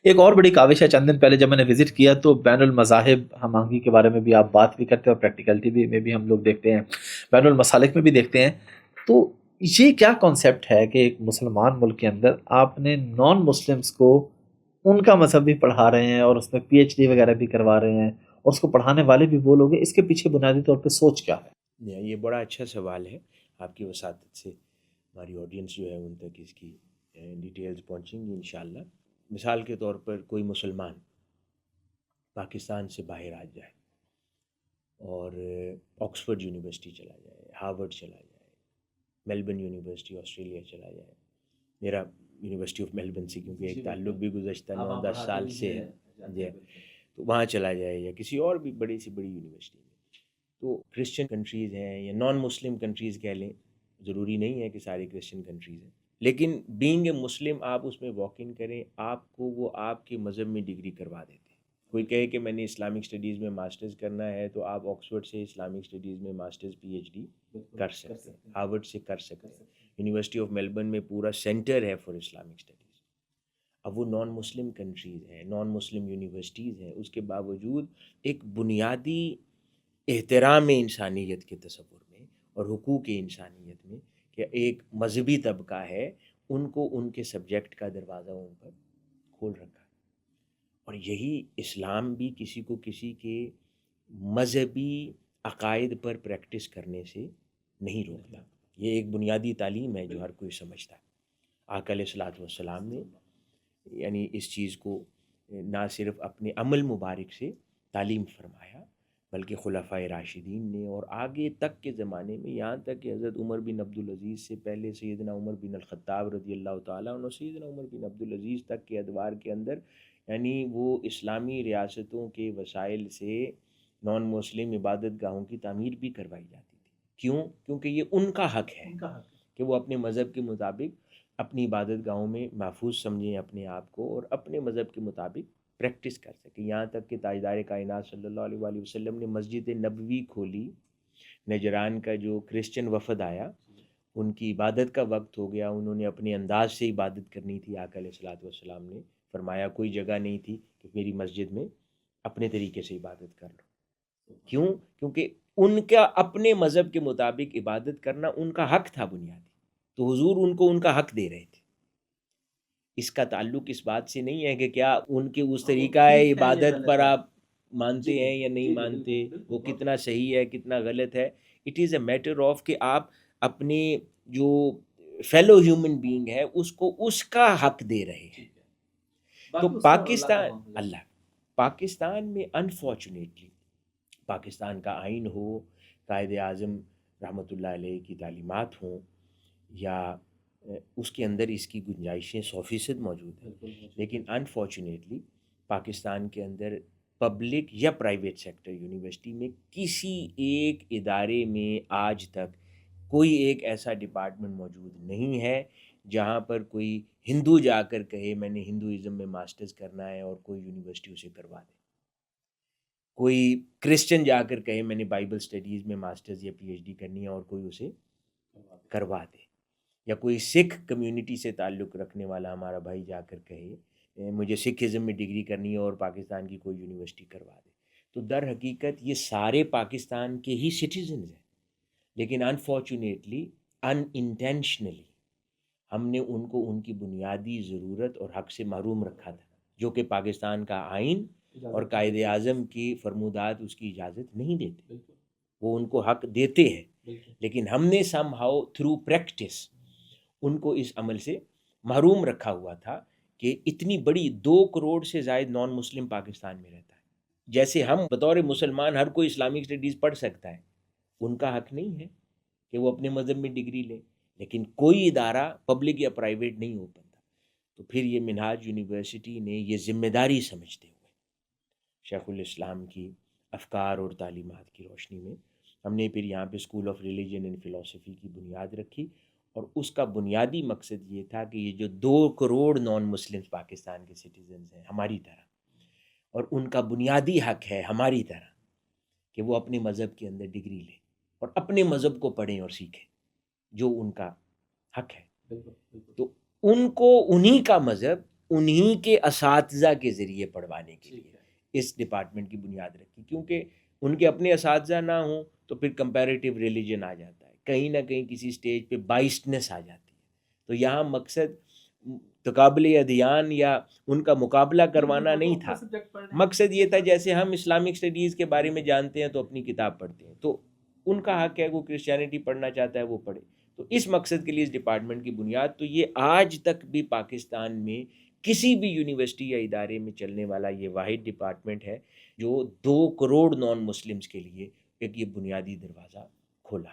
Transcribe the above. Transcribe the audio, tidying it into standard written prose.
ایک اور بڑی کاوش ہے، چند دن پہلے جب میں نے وزٹ کیا تو بین المذاہب ہم آہنگی کے بارے میں بھی آپ بات بھی کرتے ہیں، اور پریکٹیکلٹی بھی میں بھی ہم لوگ دیکھتے ہیں، بین المسالک میں بھی دیکھتے ہیں. تو یہ کیا کانسیپٹ ہے کہ ایک مسلمان ملک کے اندر آپ نے نان مسلمس کو ان کا مذہب بھی پڑھا رہے ہیں، اور اس میں پی ایچ ڈی وغیرہ بھی کروا رہے ہیں، اور اس کو پڑھانے والے بھی وہ لوگ ہیں. اس کے پیچھے بنیادی طور پہ سوچ کیا ہے؟ یہ بڑا اچھا سوال ہے. آپ کی وساطت سے ہماری آڈینس جو ہے ان تک اس کی ڈیٹیلز پہنچیں گی انشاءاللہ. مثال کے طور پر کوئی مسلمان پاکستان سے باہر آ جائے اور آکسفورڈ یونیورسٹی چلا جائے، ہارورڈ چلا جائے، میلبرن یونیورسٹی آسٹریلیا چلا جائے. میرا یونیورسٹی آف میلبرن سے کیونکہ ایک تعلق بھی گزشتہ 9-10 سال سے ہے جی، تو وہاں چلا جائے یا کسی اور بھی بڑی سی بڑی یونیورسٹی میں. تو کرسچن کنٹریز ہیں یا نان مسلم کنٹریز کہہ لیں، ضروری نہیں ہے کہ ساری کرسچن کنٹریز ہیں، لیکن بینگ اے مسلم آپ اس میں واک ان کریں، آپ کو وہ آپ کے مذہب میں ڈگری کروا دیتے ہیں. کوئی کہے کہ میں نے اسلامک اسٹڈیز میں ماسٹرز کرنا ہے تو آپ آکسفورڈ سے اسلامک اسٹڈیز میں ماسٹرز پی ایچ ڈی کر سکتے ہیں، ہارورڈ سے کر سکتے ہیں، یونیورسٹی آف میلبرن میں پورا سینٹر ہے فار اسلامک اسٹڈیز. اب وہ نان مسلم کنٹریز ہیں، نان مسلم یونیورسٹیز ہیں، اس کے باوجود ایک بنیادی احترام انسانیت کے تصور میں اور حقوق انسانیت میں کہ ایک مذہبی طبقہ ہے، ان کو ان کے سبجیکٹ کا دروازہ ان پر کھول رکھا ہے. اور یہی اسلام بھی کسی کو کسی کے مذہبی عقائد پر پریکٹس کرنے سے نہیں روکتا. یہ ایک بنیادی تعلیم ہے جو ہر کوئی سمجھتا ہے. آقا علیہ الصلوۃ والسلام نے یعنی اس چیز کو نہ صرف اپنے عمل مبارک سے تعلیم فرمایا بلکہ خلفائے راشدین نے اور آگے تک کے زمانے میں، یہاں تک کہ حضرت عمر بن عبدالعزیز سے پہلے سیدنا عمر بن الخطاب رضی اللہ تعالیٰ عنہ، سیدنا عمر بن عبدالعزیز تک کے ادوار کے اندر یعنی وہ اسلامی ریاستوں کے وسائل سے نان مسلم عبادت گاہوں کی تعمیر بھی کروائی جاتی تھی. کیوں؟ کیونکہ یہ ان کا حق ہے کہ وہ اپنے مذہب کے مطابق اپنی عبادت گاہوں میں محفوظ سمجھیں اپنے آپ کو اور اپنے مذہب کے مطابق پریکٹس کر سکیں. یہاں تک کہ تاجدار کائنات صلی اللہ علیہ وآلہ وسلم نے مسجد نبوی کھولی. نجران کا جو کرسچن وفد آیا، ان کی عبادت کا وقت ہو گیا، انہوں نے اپنے انداز سے عبادت کرنی تھی. آقا علیہ الصلوۃ والسلام نے فرمایا کوئی جگہ نہیں تھی کہ میری مسجد میں اپنے طریقے سے عبادت کر لو. کیوں؟ کیونکہ ان کا اپنے مذہب کے مطابق عبادت کرنا ان کا حق تھا بنیادی، تو حضور ان کو ان کا حق دے رہے تھے. اس کا تعلق اس بات سے نہیں ہے کہ کیا ان کے اس طریقہ عبادت پر آپ مانتے ہیں یا نہیں مانتے، وہ کتنا صحیح ہے کتنا غلط ہے. It is a matter of کہ آپ اپنے جو فیلو ہیومن بینگ ہے اس کو اس کا حق دے رہے ہیں. تو پاکستان میں انفارچونیٹلی پاکستان کا آئین ہو، قائد اعظم رحمۃ اللہ علیہ کی تعلیمات ہوں، یا اس کے اندر اس کی گنجائشیں 100% موجود ہیں، لیکن انفارچونیٹلی پاکستان کے اندر پبلک یا پرائیویٹ سیکٹر یونیورسٹی میں کسی ایک ادارے میں آج تک کوئی ایک ایسا ڈپارٹمنٹ موجود نہیں ہے جہاں پر کوئی ہندو جا کر کہے میں نے ہندوازم میں ماسٹرز کرنا ہے اور کوئی یونیورسٹی اسے کروا دے. کوئی کرسچن جا کر کہے میں نے بائبل اسٹڈیز میں ماسٹرز یا پی ایچ ڈی کرنی ہے اور کوئی اسے کروا دے. یا کوئی سکھ کمیونٹی سے تعلق رکھنے والا ہمارا بھائی جا کر کہے مجھے سکھ ازم میں ڈگری کرنی ہے اور پاکستان کی کوئی یونیورسٹی کروا دے. تو در حقیقت یہ سارے پاکستان کے ہی سٹیزنز ہیں، لیکن انفارچونیٹلی ان انٹینشنلی ہم نے ان کو ان کی بنیادی ضرورت اور حق سے محروم رکھا تھا، جو کہ پاکستان کا آئین اور قائد اعظم کی فرمودات اس کی اجازت نہیں دیتے. وہ ان کو حق دیتے ہیں، لیکن ہم نے some how through practice in کو اس عمل سے محروم رکھا ہوا تھا کہ اتنی بڑی 2 کروڑ سے زائد نان مسلم پاکستان میں رہتا ہے. جیسے ہم بطور مسلمان ہر کوئی اسلامک اسٹڈیز پڑھ سکتا ہے، ان کا حق نہیں ہے کہ وہ اپنے مذہب میں ڈگری لے، لیکن کوئی ادارہ پبلک یا پرائیویٹ نہیں ہو پاتا. تو پھر یہ منہاج یونیورسٹی نے یہ ذمہ داری سمجھتے ہوئے شیخ الاسلام کی افکار اور تعلیمات کی روشنی میں ہم نے پھر یہاں پہ school of religion and philosophy کی بنیاد رکھی. اور اس کا بنیادی مقصد یہ تھا کہ یہ جو 2 کروڑ نان مسلم پاکستان کے سٹیزنز ہیں ہماری طرح، اور ان کا بنیادی حق ہے ہماری طرح کہ وہ اپنے مذہب کے اندر ڈگری لیں اور اپنے مذہب کو پڑھیں اور سیکھیں جو ان کا حق ہے. تو ان کو انہی کا مذہب انہی کے اساتذہ کے ذریعے پڑھوانے کے لیے اس ڈپارٹمنٹ کی بنیاد رکھی، کیونکہ ان کے اپنے اساتذہ نہ ہوں تو پھر کمپیریٹیو ریلیجن آ جاتا ہے، کہیں نہ کہیں کسی سٹیج پہ بائسڈنس آ جاتی ہے. تو یہاں مقصد تقابل ادیان یا ان کا مقابلہ کروانا نہیں تھا، مقصد یہ تھا جیسے ہم اسلامک اسٹڈیز کے بارے میں جانتے ہیں تو اپنی کتاب پڑھتے ہیں، تو ان کا حق ہے وہ کرسچینٹی پڑھنا چاہتا ہے وہ پڑھے. تو اس مقصد کے لیے اس ڈپارٹمنٹ کی بنیاد، تو یہ آج تک بھی پاکستان میں کسی بھی یونیورسٹی یا ادارے میں چلنے والا یہ واحد ڈپارٹمنٹ ہے جو 2 کروڑ نان مسلمس کے لیے ایک یہ بنیادی دروازہ کھولا.